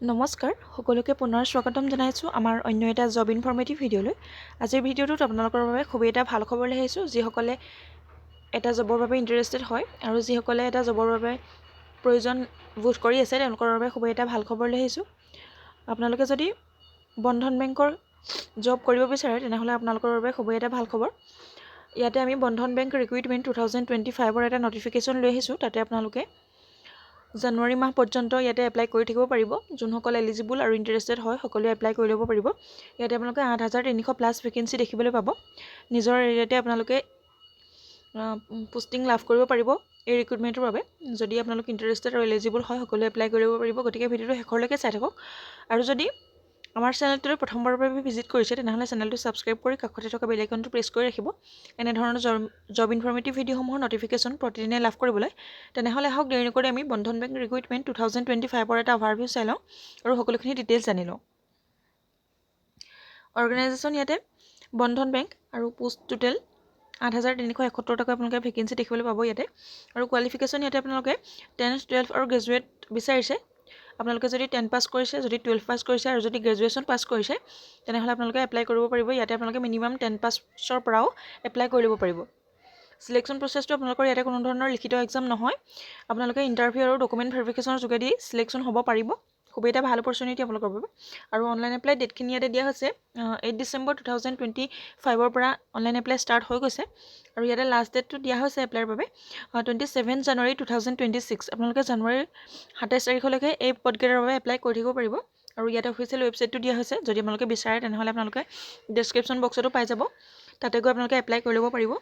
নমস্কাৰ সকলোকে পুনৰ স্বাগতম জনাইছোঁ আমাৰ অন্য এটা জব ইনফৰ্মেটিভ ভিডিঅ'লৈ। আজিৰ ভিডিঅ'টোত আপোনালোকৰ বাবে খুবেই এটা ভাল খবৰ লৈ আহিছোঁ। যিসকলে এটা জবৰ বাবে ইণ্টাৰেষ্টেড হয় আৰু যিসকলে এটা জবৰ বাবে প্ৰয়োজন বোধ কৰি আছে তেওঁলোকৰ বাবে খুবেই এটা ভাল খবৰ লৈ আহিছোঁ। আপোনালোকে যদি বন্ধন বেংকৰ জব কৰিব বিচাৰে তেনেহ'লে আপোনালোকৰ বাবে খুবেই এটা ভাল খবৰ। ইয়াতে আমি বন্ধন বেংক ৰিক্ৰুইটমেণ্ট 2025ৰ এটা নটিফিকেশ্যন লৈ আহিছোঁ। তাতে আপোনালোকে জানুৱাৰী মাহ পৰ্যন্ত ইয়াতে এপ্লাই কৰি থাকিব পাৰিব। যোনসকল এলিজিবল আৰু ইণ্টাৰেষ্টেড হয় সকলোৱে এপ্লাই কৰি ল'ব পাৰিব। ইয়াতে আপোনালোকে 8,300+ ভেকেঞ্চি দেখিবলৈ পাব। নিজৰ এৰিয়াতে আপোনালোকে পোষ্টিং লাভ কৰিব পাৰিব এই ৰিক্ৰুইটমেণ্টৰ বাবে। যদি আপোনালোক ইণ্টাৰেষ্টেড আৰু এলিজিবল হয় সকলোৱে এপ্লাই কৰিব পাৰিব। গতিকে ভিডিঅ'টো শেষলৈকে চাই থাকক। আৰু যদি আমাৰ চেনেলটোলৈ প্ৰথমবাৰৰ বাবে ভিজিট কৰিছে তেনেহ'লে চেনেলটো ছাবস্ক্ৰাইব কৰি কাষতে থকা বেল আইকনটো প্ৰেছ কৰি ৰাখিব এনেধৰণৰ জব ইনফৰ্মেটিভ ভিডিঅ'সমূহৰ নটিফিকেশ্যন প্ৰতিদিনে লাভ কৰিবলৈ। তেনেহ'লে আহক দেৰি নকৰি আমি বন্ধন বেংক ৰিক্ৰুইটমেণ্ট 2025ৰ এটা অভাৰভিউ চাই লওঁ আৰু সকলোখিনি ডিটেইলছ জানি লওঁ। অৰ্গেনাইজেশ্যন ইয়াতে বন্ধন বেংক আৰু পোষ্ট টোটেল 8,371 টকা আপোনালোকে ভেকেঞ্চি দেখিবলৈ পাব ইয়াতে। আৰু কোৱালিফিকেশ্যন ইয়াতে আপোনালোকে 10th, 12th আৰু গ্ৰেজুৱেট বিচাৰিছে। আপোনালোকে যদি 10 পাছ কৰিছে, যদি 12 পাছ কৰিছে আৰু যদি গ্ৰেজুৱেশ্যন পাছ কৰিছে তেনেহ'লে আপোনালোকে এপ্লাই কৰিব পাৰিব। ইয়াতে আপোনালোকে মিনিমাম 10 পাছৰ পৰাও এপ্লাই কৰি ল'ব পাৰিব। চিলেকশ্যন প্ৰচেছটো আপোনালোকৰ ইয়াতে কোনো ধৰণৰ লিখিত এক্সাম নহয়। আপোনালোকে ইণ্টাৰভিউ আৰু ডকুমেণ্ট ভেৰিফিকেশ্যনৰ যোগেদি চিলেকশ্যন হ'ব পাৰিব। খুবেই এটা ভাল অপৰচুনিটি আপোনালোকৰ বাবে। আৰু অনলাইন এপ্লাই ডেটখিনি ইয়াতে দিয়া হৈছে 8 ডিচেম্বৰ 2025ৰ পৰা অনলাইন এপ্লাই ষ্টাৰ্ট হৈ গৈছে। আৰু ইয়াতে লাষ্ট ডেটটো দিয়া হৈছে এপ্লাইৰ বাবে 27 জানুৱাৰী 2026। আপোনালোকে জানুৱাৰীৰ 27 তাৰিখলৈকে এই পদকেইটাৰ বাবে এপ্লাই কৰি থাকিব পাৰিব। আৰু ইয়াতে অফিচিয়েল ৱেবছাইটটো দিয়া হৈছে। যদি আপোনালোকে বিচাৰে তেনেহ'লে আপোনালোকে ডেছক্ৰিপশ্যন বক্সতো পাই যাব। তাতে গৈ আপোনালোকে এপ্লাই কৰি ল'ব পাৰিব।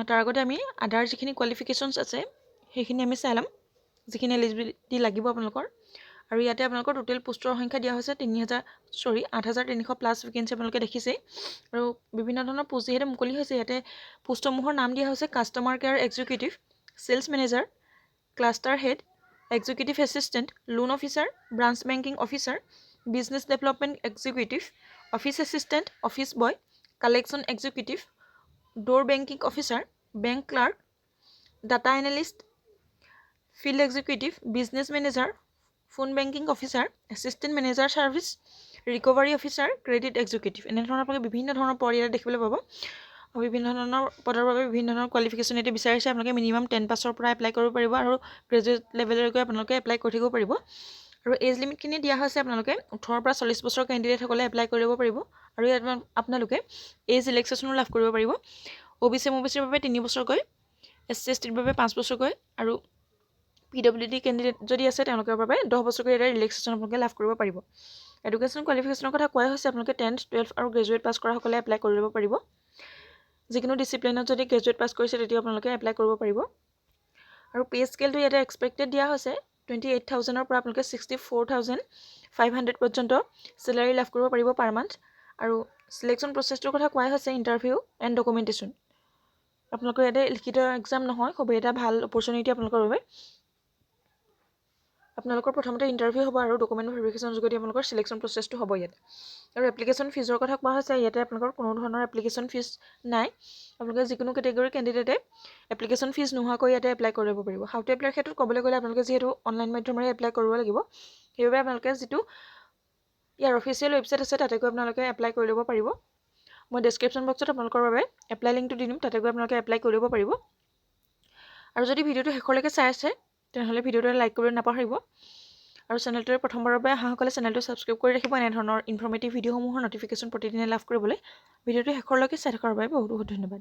তাৰ আগতে আমি আদাৰ যিখিনি কোৱালিফিকেশ্যনছ আছে সেইখিনি আমি চাই ল'ম, যিখিনি এলিজিবিলিটি লাগিব আপোনালোকৰ। আৰু ইয়াতে আপোনালোকৰ টোটেল পোষ্টৰ সংখ্যা দিয়া হৈছে 8,300+ ভেকেঞ্চি আপোনালোকে দেখিছেই। আৰু বিভিন্ন ধৰণৰ পোষ্ট যিহেতু মুকলি হৈছে ইয়াতে পোষ্টসমূহৰ নাম দিয়া হৈছে customer care executive, sales manager, cluster head, executive assistant, loan officer, branch banking officer, business development executive, office assistant, office boy, collection executive, door banking officer, bank clerk, data analyst, field executive, business manager, phone banking officer, assistant manager services, recovery officer, credit executive. এনেধৰণৰ আপোনালোকে বিভিন্ন ধৰণৰ পদ ইয়াতে দেখিবলৈ পাব। বিভিন্ন ধৰণৰ পদৰ বাবে বিভিন্ন ধৰণৰ কোৱালিফিকেশ্যন ইয়াতে বিচাৰিছে। আপোনালোকে মিনিমাম 10 পাছৰ পৰা এপ্লাই কৰিব পাৰিব আৰু গ্ৰেজুৱেট লেভেললৈকে আপোনালোকে এপ্লাই কৰি থাকিব পাৰিব। আৰু এজ লিমিটখিনি দিয়া হৈছে আপোনালোকে 18 পৰা 40 বছৰ কেণ্ডিডেটসকলে এপ্লাই কৰিব পাৰিব। আৰু ইয়াত আপোনালোকে এজ ৰিলেক্সেশ্যনো লাভ কৰিব পাৰিব। OBC MOBCৰ বাবে 3 বছৰকৈ, SC STৰ বাবে 5 বছৰকৈ আৰু PWD কেণ্ডিডেট যদি আছে তেওঁলোকৰ বাবে 10 বছৰকৈ এটা ৰিলেক্সেশ্যন আপোনালোকে লাভ কৰিব পাৰিব। এডুকেশ্যন কোৱালিফিকেশ্যনৰ কথা কোৱা হৈছে আপোনালোকে 10th, 12th আৰু গ্ৰেজুৱেট পাছ কৰাসকলে এপ্লাই কৰি ল'ব পাৰিব। যিকোনো ডিচিপ্লিনত যদি গ্ৰেজুৱেট পাছ কৰিছে তেতিয়া আপোনালোকে এপ্লাই কৰিব পাৰিব। আৰু পে' স্কেলটো ইয়াতে এক্সপেক্টেড দিয়া হৈছে 28,000ৰ পৰা আপোনালোকে 64,500 পৰ্যন্ত চেলাৰী লাভ কৰিব পাৰিব পাৰ মান্থ। আৰু চিলেকশ্যন প্ৰচেছটোৰ কথা কোৱাই হৈছে ইণ্টাৰভিউ এণ্ড ডকুমেণ্টেশ্যন। আপোনালোকৰ ইয়াতে লিখিত এক্সাম নহয়, খুবেই এটা ভাল অপৰচুনিটি আপোনালোকৰ বাবে। আপোনালোকৰ প্ৰথমতে ইণ্টাৰভিউ হ'ব আৰু ডকুমেণ্ট ভেৰিফিকেশ্যনৰ যোগেদি আপোনালোকৰ চিলেকশ্যন প্ৰচেছটো হ'ব ইয়াত। আৰু এপ্লিকেশ্যন ফিজৰ কথা কোৱা হৈছে ইয়াতে আপোনালোকৰ কোনো ধৰণৰ এপ্লিকেশ্যন ফিজ নাই। আপোনালোকে যিকোনো কেটেগৰীৰ কেণ্ডিডেটে এপ্লিকেশ্যন ফিজ নোহোৱাকৈ ইয়াতে এপ্লাই কৰি ল'ব পাৰিব। হাউ টু এপ্লাইৰ ক্ষেত্ৰত ক'বলৈ গ'লে আপোনালোকে যিহেতু অনলাইন মাধ্যমেৰে এপ্লাই কৰিব লাগিব সেইবাবে আপোনালোকে যিটো ইয়াৰ অফিচিয়েল ৱেবছাইট আছে তাতে গৈ আপোনালোকে এপ্লাই কৰি ল'ব পাৰিব। মই ডেছক্ৰিপশ্যন বক্সত আপোনালোকৰ বাবে এপ্লাই লিংকটো দি দিম, তাতে গৈ আপোনালোকে এপ্লাই কৰি ল'ব পাৰিব। আৰু যদি ভিডিঅ'টো শেষলৈকে চাই আছে তেনেহ'লে ভিডিঅ'টো লাইক কৰিবলৈ নাপাহৰিব। আৰু চেনেলটোৰে প্ৰথমবাৰৰ বাবে অহাসকলে চেনেলটো ছাবস্ক্ৰাইব কৰি ৰাখিব এনেধৰণৰ ইনফৰ্মেটিভ ভিডিঅ'সমূহৰ নটিফিকেশ্যন প্ৰতিদিনে লাভ কৰিবলৈ। ভিডিঅ'টো শেষলৈকে চাই থকাৰ বাবে বহুত বহুত ধন্যবাদ।